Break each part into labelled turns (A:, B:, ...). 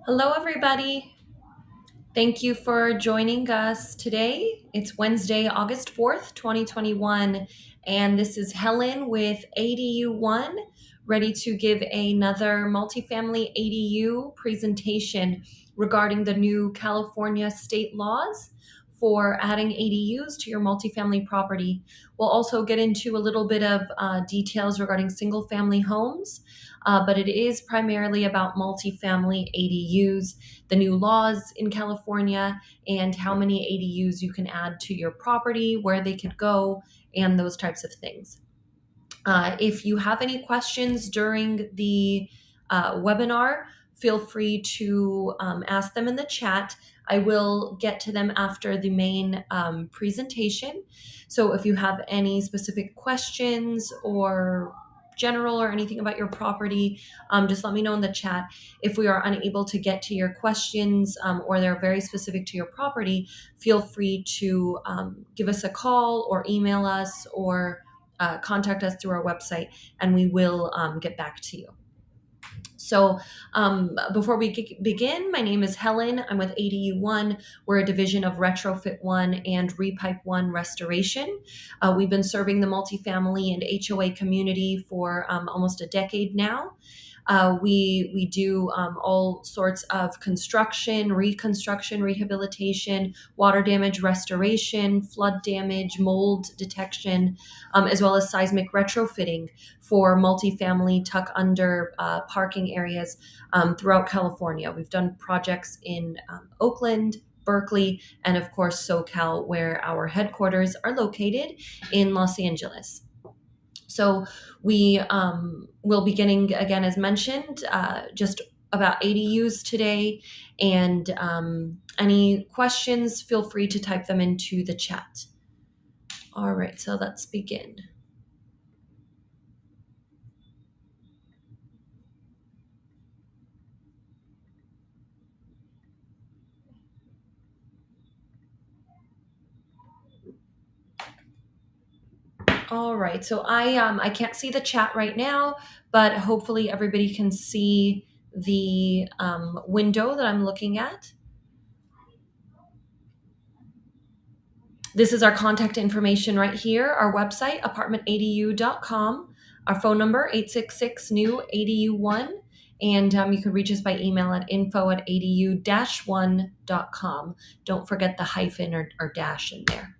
A: Hello, everybody. Thank you for joining us today. It's Wednesday, August 4th, 2021, and this is Helen with ADU1, ready to give another multifamily ADU presentation regarding the new California state laws for adding ADUs to your multifamily property. We'll also get into a little bit of details regarding single family homes, but it is primarily about multifamily ADUs, the new laws in California, and how many ADUs you can add to your property, where they could go, and those types of things. If you have any questions during the webinar, feel free to ask them in the chat. I will get to them after the main presentation. So if you have any specific questions or general or anything about your property, just let me know in the chat. If we are unable to get to your questions or they're very specific to your property, feel free to give us a call or email us or contact us through our website, and we will get back to you. So before we begin, my name is Helen. I'm with ADU1. We're a division of Retrofit One and Repipe One Restoration. We've been serving the multifamily and HOA community for almost a decade now. We do all sorts of construction, reconstruction, rehabilitation, water damage restoration, flood damage, mold detection, as well as seismic retrofitting for multifamily tuck under parking areas throughout California. We've done projects in Oakland, Berkeley, and of course SoCal, where our headquarters are located in Los Angeles. So we will be getting, again, as mentioned, just about ADUs today. And any questions, feel free to type them into the chat. All right, so let's begin. All right, so I can't see the chat right now, but hopefully everybody can see the window that I'm looking at. This is our contact information right here, our website, apartmentadu.com, our phone number, 866-NEW-ADU1, and you can reach us by email at info@adu-1.com. Don't forget the hyphen or dash in there.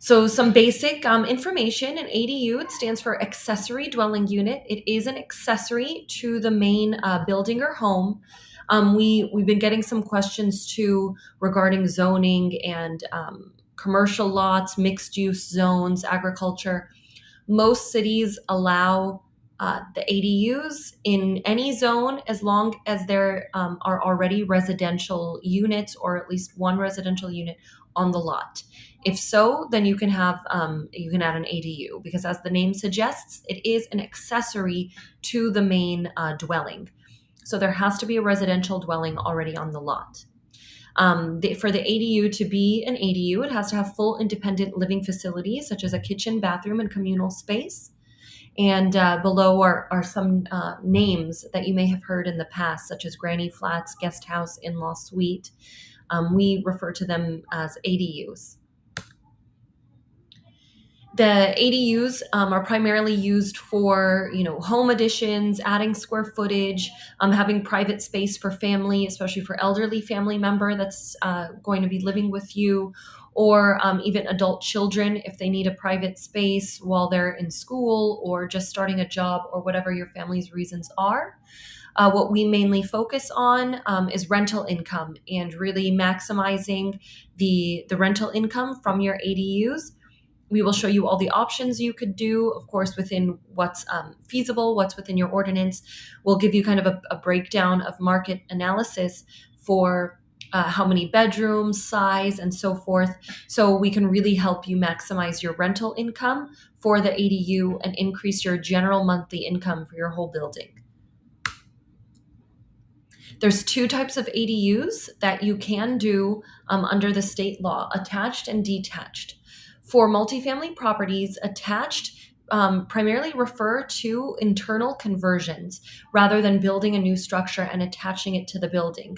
A: So some basic information. An ADU, it stands for Accessory Dwelling Unit. It is an accessory to the main building or home. We've been getting some questions too regarding zoning and commercial lots, mixed use zones, agriculture. Most cities allow the ADUs in any zone as long as there are already residential units or at least one residential unit on the lot. If so, then you can add an ADU because, as the name suggests, it is an accessory to the main dwelling. So there has to be a residential dwelling already on the lot. For the ADU to be an ADU, it has to have full independent living facilities such as a kitchen, bathroom, and communal space. And below are some names that you may have heard in the past, such as granny flats, guest house, in-law suite. We refer to them as ADUs. The ADUs are primarily used for, home additions, adding square footage, having private space for family, especially for elderly family member that's going to be living with you, or even adult children if they need a private space while they're in school or just starting a job or whatever your family's reasons are. What we mainly focus on is rental income and really maximizing the rental income from your ADUs. We will show you all the options you could do, of course, within what's feasible, what's within your ordinance. We'll give you kind of a breakdown of market analysis for how many bedrooms, size, and so forth, so we can really help you maximize your rental income for the ADU and increase your general monthly income for your whole building. There's two types of ADUs that you can do under the state law, attached and detached. For multifamily properties, attached primarily refer to internal conversions rather than building a new structure and attaching it to the building.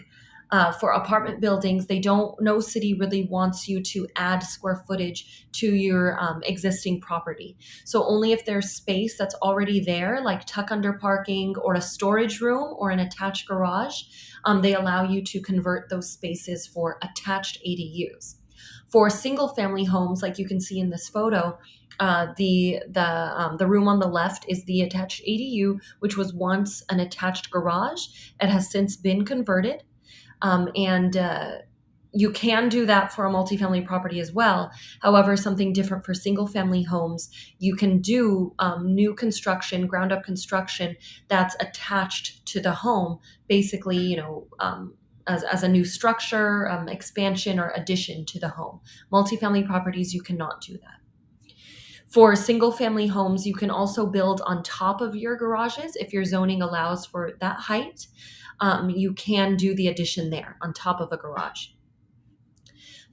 A: For apartment buildings, no city really wants you to add square footage to your existing property. So only if there's space that's already there, like tuck under parking or a storage room or an attached garage, they allow you to convert those spaces for attached ADUs. For single family homes, like you can see in this photo, the room on the left is the attached ADU, which was once an attached garage. It has since been converted. And you can do that for a multifamily property as well. However, something different for single family homes, you can do new construction, ground up construction that's attached to the home, basically, as a new structure, expansion or addition to the home. Multifamily properties, you cannot do that. For single family homes, you can also build on top of your garages if your zoning allows for that height. You can do the addition there on top of a garage.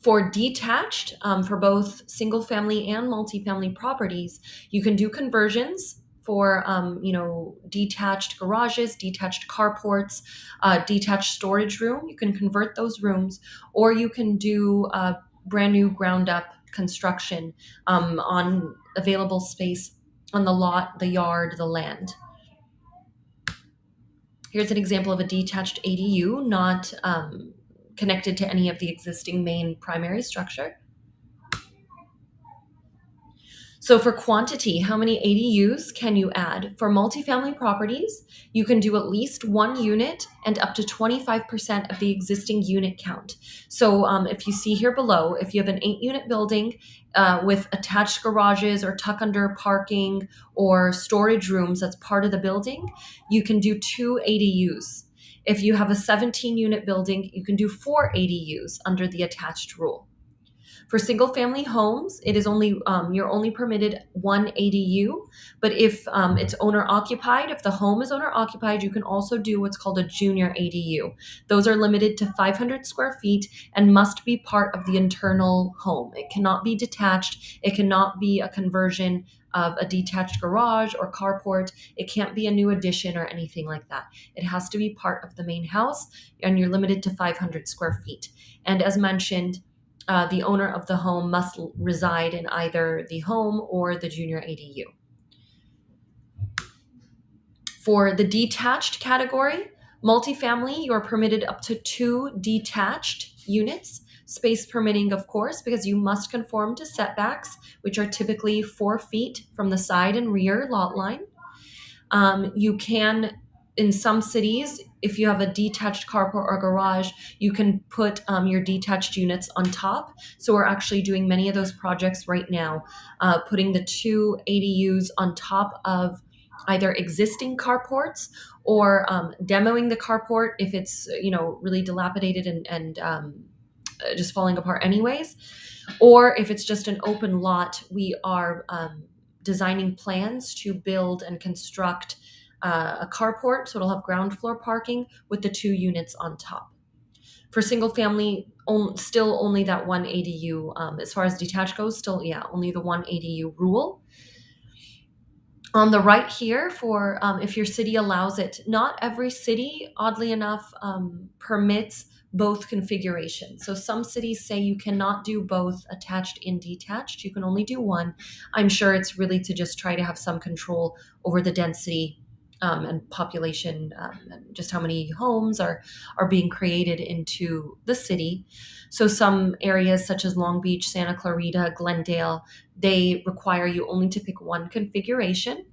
A: For detached, for both single family and multifamily properties, you can do conversions for detached garages, detached carports, detached storage room. You can convert those rooms, or you can do brand new ground up construction on available space on the lot, the yard, the land. Here's an example of a detached ADU, not connected to any of the existing main primary structure. So for quantity, how many ADUs can you add? For multifamily properties, you can do at least one unit and up to 25% of the existing unit count. So if you see here below, if you have an 8-unit building with attached garages or tuck under parking or storage rooms that's part of the building, you can do 2 ADUs. If you have a 17-unit building, you can do 4 ADUs under the attached rule. For single family homes, it is only you're only permitted 1 ADU, but if it's owner occupied, if the home is owner occupied, you can also do what's called a junior ADU. Those are limited to 500 square feet and must be part of the internal home. It cannot be detached. It cannot be a conversion of a detached garage or carport. It can't be a new addition or anything like that. It has to be part of the main house, and you're limited to 500 square feet. And as mentioned, the owner of the home must reside in either the home or the junior ADU. For the detached category, multifamily, you're permitted up to 2 detached units, space permitting, of course, because you must conform to setbacks, which are typically 4 feet from the side and rear lot line. You can, in some cities, if you have a detached carport or garage, you can put your detached units on top. So we're actually doing many of those projects right now, putting the 2 ADUs on top of either existing carports or demoing the carport if it's really dilapidated and just falling apart anyways. Or if it's just an open lot, we are designing plans to build and construct a carport, so it'll have ground floor parking with the 2 units on top. For single family, still only that 1 ADU. As far as detached goes, still, only the 1 ADU rule. On the right here, for if your city allows it, not every city, oddly enough, permits both configurations. So some cities say you cannot do both attached and detached. You can only do one. I'm sure it's really to just try to have some control over the density and population, and just how many homes are being created into the city. So some areas such as Long Beach, Santa Clarita, Glendale, they require you only to pick one configuration.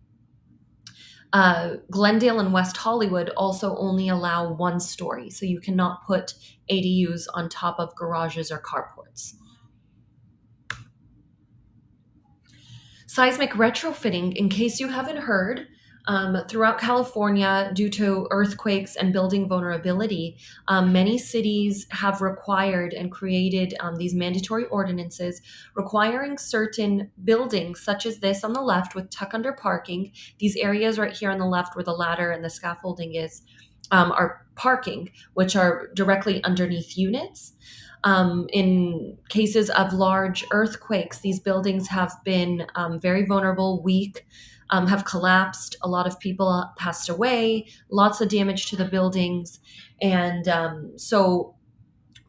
A: Glendale and West Hollywood also only allow 1 story, so you cannot put ADUs on top of garages or carports. Seismic retrofitting, in case you haven't heard, Throughout California, due to earthquakes and building vulnerability, many cities have required and created these mandatory ordinances requiring certain buildings, such as this on the left with tuck under parking. These areas right here on the left where the ladder and the scaffolding is are parking, which are directly underneath units. In cases of large earthquakes, these buildings have been very vulnerable, weak, have collapsed. A lot of people passed away, lots of damage to the buildings. And for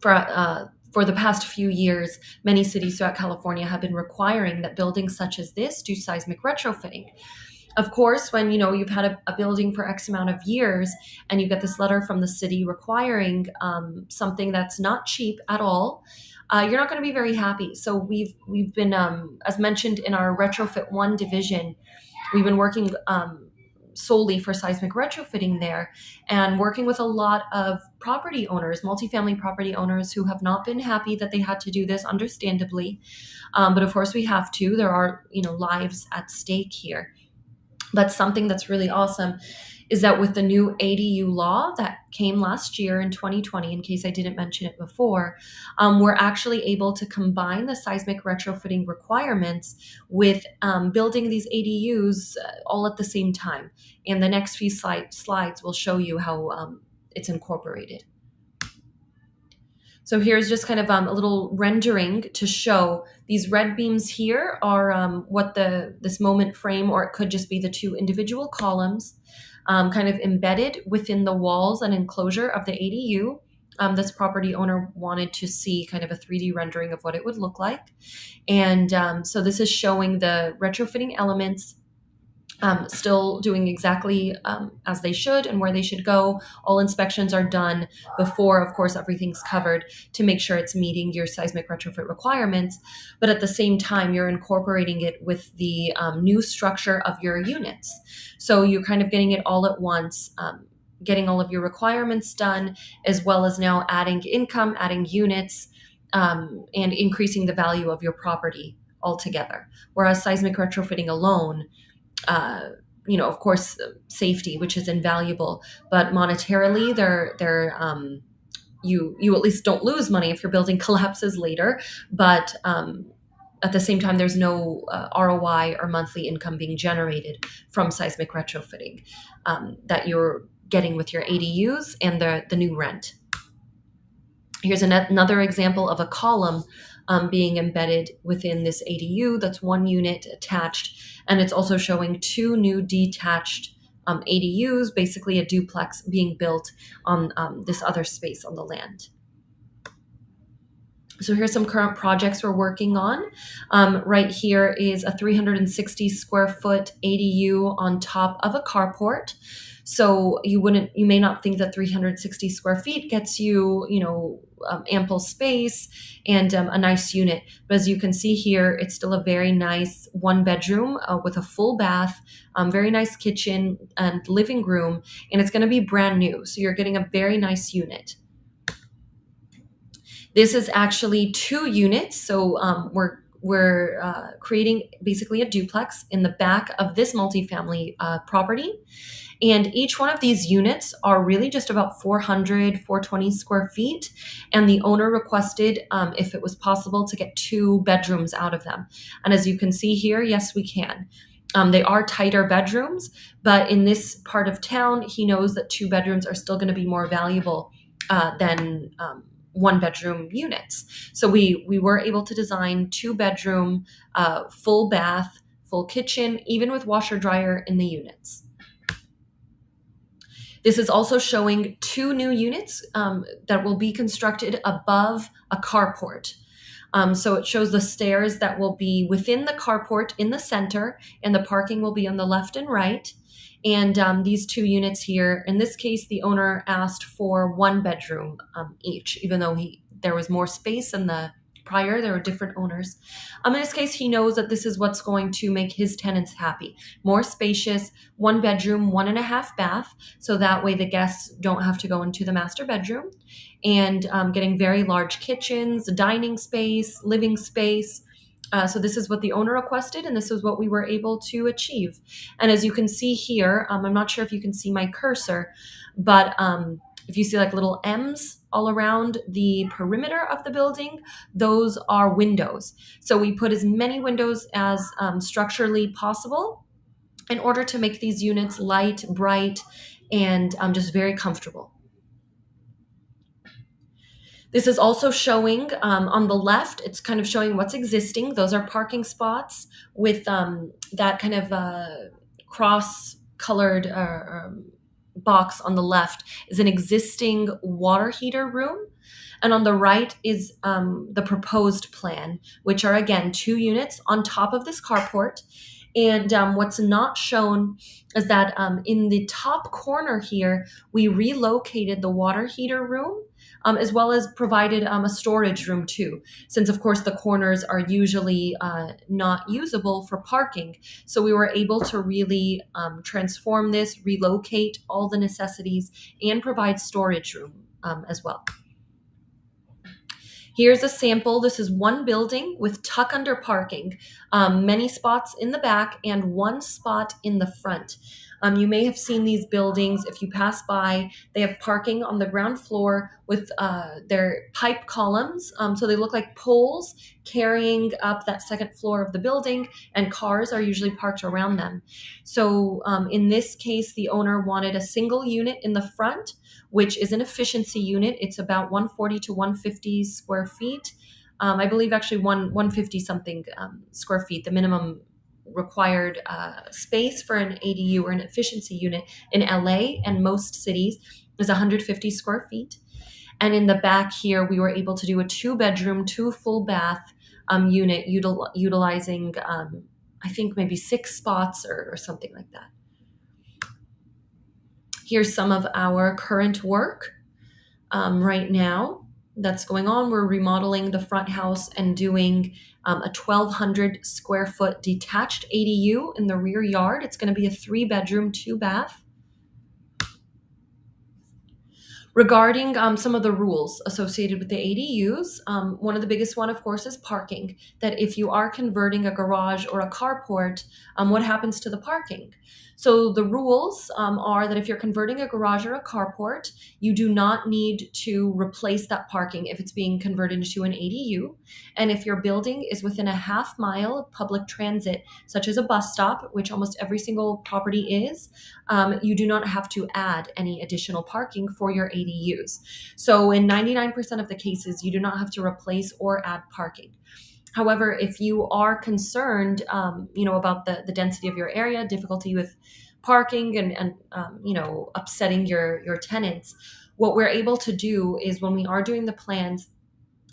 A: the past few years, many cities throughout California have been requiring that buildings such as this do seismic retrofitting. Of course, when you've had a building for X amount of years and you get this letter from the city requiring something that's not cheap at all, you're not going to be very happy. So we've been, as mentioned in our retrofit one division, we've been working solely for seismic retrofitting there and working with a lot of property owners, multifamily property owners who have not been happy that they had to do this, understandably. But of course we have to. There are, lives at stake here. But something that's really awesome is that with the new ADU law that came last year in 2020, in case I didn't mention it before, we're actually able to combine the seismic retrofitting requirements with building these ADUs all at the same time. And the next few slides will show you how it's incorporated. So here's just kind of a little rendering to show these red beams here are what this moment frame, or it could just be the two individual columns, kind of embedded within the walls and enclosure of the ADU. This property owner wanted to see kind of a 3D rendering of what it would look like. And so this is showing the retrofitting elements still doing exactly as they should and where they should go. All inspections are done before, of course, everything's covered to make sure it's meeting your seismic retrofit requirements. But at the same time, you're incorporating it with the new structure of your units. So you're kind of getting it all at once, getting all of your requirements done, as well as now adding income, adding units, and increasing the value of your property altogether. Whereas seismic retrofitting alone, of course, safety, which is invaluable, but monetarily, you at least don't lose money if your building collapses later. But at the same time, there's no ROI or monthly income being generated from seismic retrofitting that you're getting with your ADUs and the new rent. Here's another example of a column being embedded within this ADU. That's one unit attached, and it's also showing two new detached ADUs, basically a duplex being built on this other space on the land. So here's some current projects we're working on. Right here is a 360 square foot ADU on top of a carport. So you may not think that 360 square feet gets you, ample space and a nice unit. But as you can see here, it's still a very nice one bedroom with a full bath, very nice kitchen and living room, and it's going to be brand new. So you're getting a very nice unit. This is actually two units. So we're creating basically a duplex in the back of this multifamily property. And each one of these units are really just about 420 square feet. And the owner requested if it was possible to get 2 bedrooms out of them. And as you can see here, yes, we can. They are tighter bedrooms, but in this part of town, he knows that 2 bedrooms are still going to be more valuable than 1 bedroom units. So we were able to design 2 bedroom, full bath, full kitchen, even with washer dryer in the units. This is also showing 2 new units that will be constructed above a carport. So it shows the stairs that will be within the carport in the center, and the parking will be on the left and right. And these 2 units here, in this case, the owner asked for 1 bedroom each, even though there was more space in the prior, there were different owners. In this case, he knows that this is what's going to make his tenants happy. More spacious, 1 bedroom, 1.5 bath. So that way the guests don't have to go into the master bedroom, and getting very large kitchens, dining space, living space, So this is what the owner requested, and this is what we were able to achieve. And as you can see here, I'm not sure if you can see my cursor, but if you see like little M's all around the perimeter of the building, those are windows. So we put as many windows as structurally possible in order to make these units light, bright, and just very comfortable. This is also showing on the left, it's kind of showing what's existing. Those are parking spots with that kind of cross colored box on the left is an existing water heater room. And on the right is the proposed plan, which are again 2 units on top of this carport. And what's not shown is that in the top corner here, we relocated the water heater room as well as provided a storage room too, since of course the corners are usually not usable for parking. So we were able to really transform this, relocate all the necessities, and provide storage room as well. Here's a sample. This is one building with tuck under parking, many spots in the back and 1 spot in the front. You may have seen these buildings if you pass by. They have parking on the ground floor with their pipe columns. So they look like poles carrying up that second floor of the building, and cars are usually parked around them. So in this case, the owner wanted a single unit in the front, which is an efficiency unit. It's about 140 to 150 square feet. I believe actually 150 something square feet, the minimum required space for an ADU or an efficiency unit in LA and most cities is 150 square feet. And in the back here, we were able to do a 2-bedroom, 2 full bath unit utilizing, I think maybe 6 spots or something like that. Here's some of our current work right now that's going on. We're remodeling the front house and doing a 1,200 square foot detached ADU in the rear yard. It's going to be a 3-bedroom, 2-bath. Regarding some of the rules associated with the ADUs, one of the biggest one, of course, is parking. That if you are converting a garage or a carport, what happens to the parking? So the rules are that if you're converting a garage or a carport, you do not need to replace that parking if it's being converted into an ADU. And if your building is within a half mile of public transit, such as a bus stop, which almost every single property is, you do not have to add any additional parking for your ADUs. So in 99% of the cases, you do not have to replace or add parking. However, if you are concerned, about the density of your area, difficulty with parking and upsetting your tenants, what we're able to do is when we are doing the plans,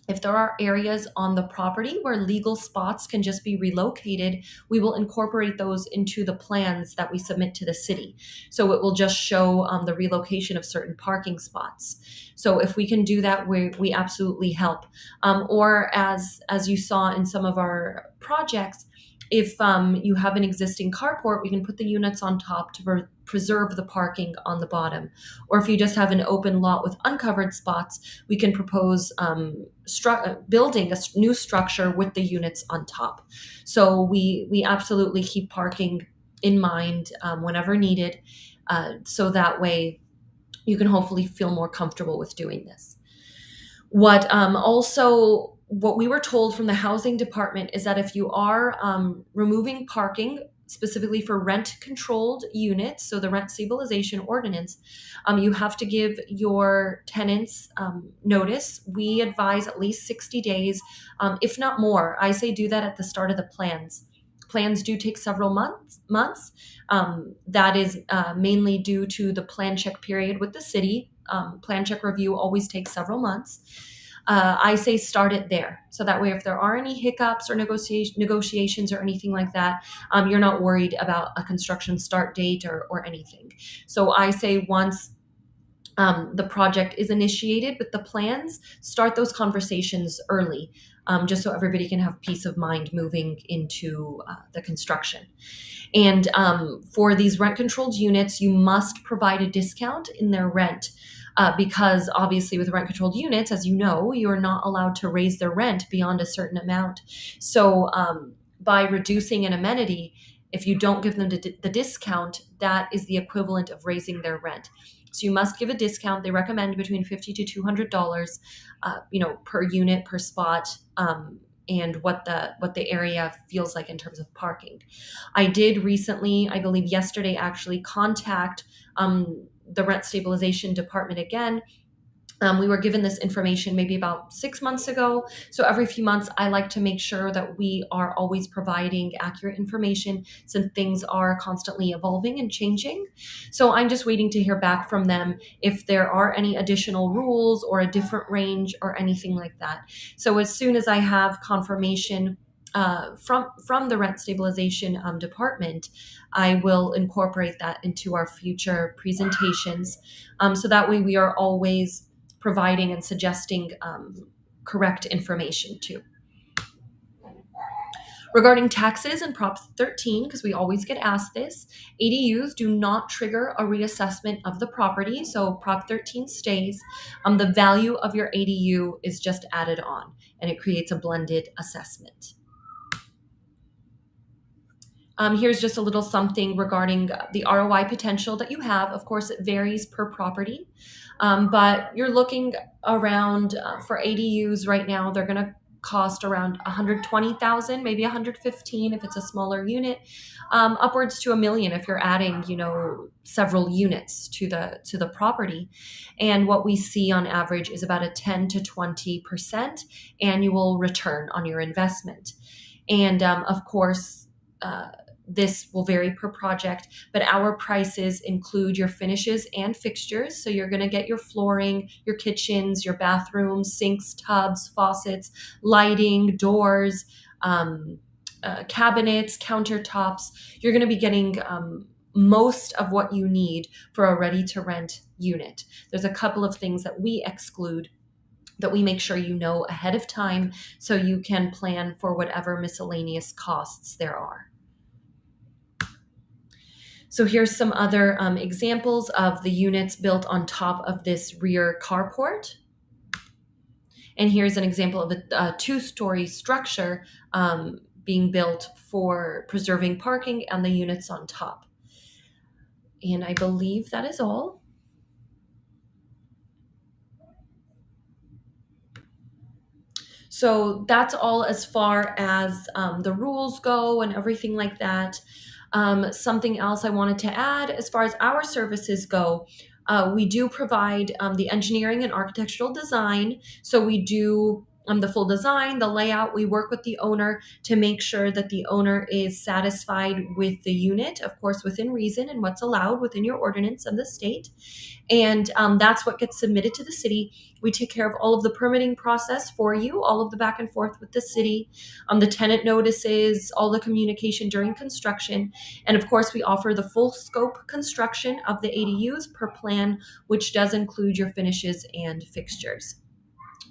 A: if there are areas on the property where legal spots can just be relocated, we will incorporate those into the plans that we submit to the city. So it will just show the relocation of certain parking spots. So if we can do that, we absolutely help. Or as you saw in some of our projects, if you have an existing carport, we can put the units on top to preserve the parking on the bottom. Or if you just have an open lot with uncovered spots, we can propose building a new structure with the units on top. So we absolutely keep parking in mind whenever needed, so that way you can hopefully feel more comfortable with doing this. What we were told from the housing department is that if you are removing parking specifically for rent controlled units, so the rent stabilization ordinance, you have to give your tenants notice. We advise at least 60 days, if not more. I say do that at the start of the plans. Plans do take several months. That is mainly due to the plan check period with the city. Plan check review always takes several months. I say start it there. So that way, if there are any hiccups or negotiations or anything like that, you're not worried about a construction start date or anything. So I say once the project is initiated with the plans, start those conversations early, just so everybody can have peace of mind moving into the construction. And for these rent controlled units, you must provide a discount in their rent. Because obviously, with rent controlled units, as you know, you're not allowed to raise their rent beyond a certain amount. So, by reducing an amenity, if you don't give them the discount, that is the equivalent of raising their rent. So you must give a discount. They recommend between $50 to $200, per unit, per spot, and what the area feels like in terms of parking. I did recently, I believe yesterday actually, contact the rent stabilization department again. We were given this information maybe about 6 months ago. So every few months, I like to make sure that we are always providing accurate information since things are constantly evolving and changing. So I'm just waiting to hear back from them if there are any additional rules or a different range or anything like that. So as soon as I have confirmation from the rent stabilization department, I will incorporate that into our future presentations. So that way we are always providing and suggesting correct information too. Regarding taxes and Prop 13, because we always get asked this, ADUs do not trigger a reassessment of the property, so Prop 13 stays. The value of your ADU is just added on, and it creates a blended assessment. Here's just a little something regarding the ROI potential that you have. Of course, it varies per property, but you're looking around for ADUs right now. They're going to cost around 120,000, maybe 115 if it's a smaller unit, upwards to $1 million if you're adding, several units to the property. And what we see on average is about a 10 to 20% annual return on your investment. And of course, this will vary per project, but our prices include your finishes and fixtures. So you're going to get your flooring, your kitchens, your bathrooms, sinks, tubs, faucets, lighting, doors, cabinets, countertops. You're going to be getting most of what you need for a ready-to-rent unit. There's a couple of things that we exclude that we make sure you know ahead of time so you can plan for whatever miscellaneous costs there are. So here's some other examples of the units built on top of this rear carport. And here's an example of a two-story structure being built for preserving parking and the units on top. And I believe that is all. So that's all as far as the rules go and everything like that. Something else I wanted to add as far as our services go, we do provide the engineering and architectural design. So we do the full design, the layout. We work with the owner to make sure that the owner is satisfied with the unit, of course, within reason and what's allowed within your ordinance of the state. And that's what gets submitted to the city. We take care of all of the permitting process for you, all of the back and forth with the city, the tenant notices, all the communication during construction. And of course, we offer the full scope construction of the ADUs per plan, which does include your finishes and fixtures.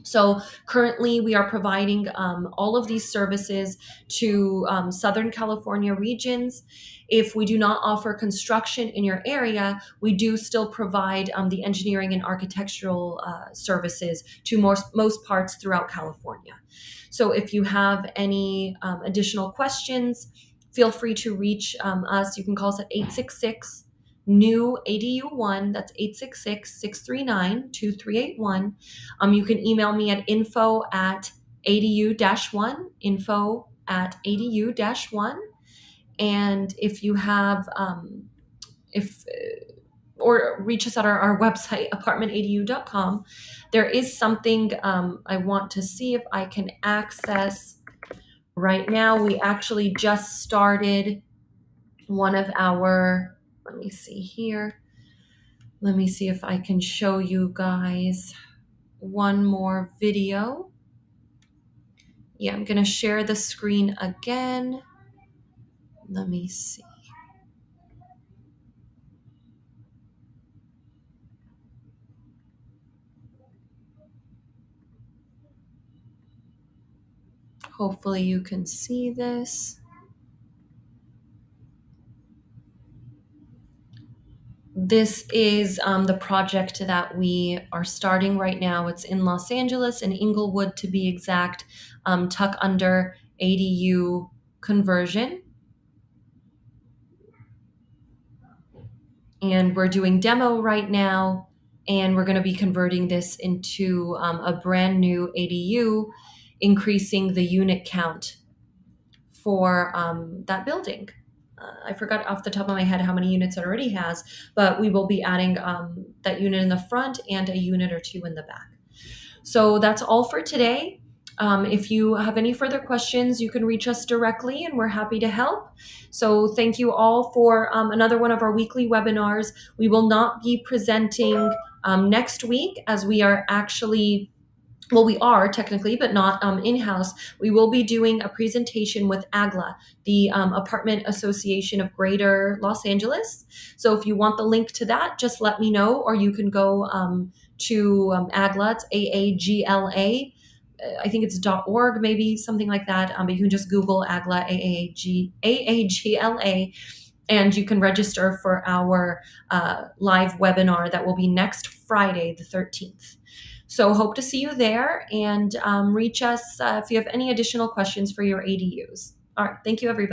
A: So currently we are providing all of these services to Southern California regions. If we do not offer construction in your area, we do still provide the engineering and architectural services to most parts throughout California. So if you have any additional questions, feel free to reach us. You can call us at 866 new ADU1. That's 866-639-2381. You can email me at info@ADU-1, info@ADU-1. And if you have, or reach us at our website, apartmentadu.com. There is something I want to see if I can access right now. We actually just started one of our, let me see here. Let me see if I can show you guys one more video. Yeah, I'm going to share the screen again. Let me see. Hopefully you can see this. This is the project that we are starting right now. It's in Los Angeles, in Inglewood to be exact, tuck under ADU conversion. And we're doing demo right now, and we're going to be converting this into a brand new ADU, increasing the unit count for that building. I forgot off the top of my head how many units it already has, but we will be adding that unit in the front and a unit or two in the back. So that's all for today. If you have any further questions, you can reach us directly and we're happy to help. So thank you all for another one of our weekly webinars. We will not be presenting next week, as we are actually, well, we are technically, but not in-house. We will be doing a presentation with AGLA, the Apartment Association of Greater Los Angeles. So if you want the link to that, just let me know, or you can go to AGLA. It's AAGLA. I think it's .org, maybe something like that. But you can just Google AGLA, AAGLA, and you can register for our live webinar that will be next Friday, the 13th. So hope to see you there, and reach us if you have any additional questions for your ADUs. All right. Thank you, everybody.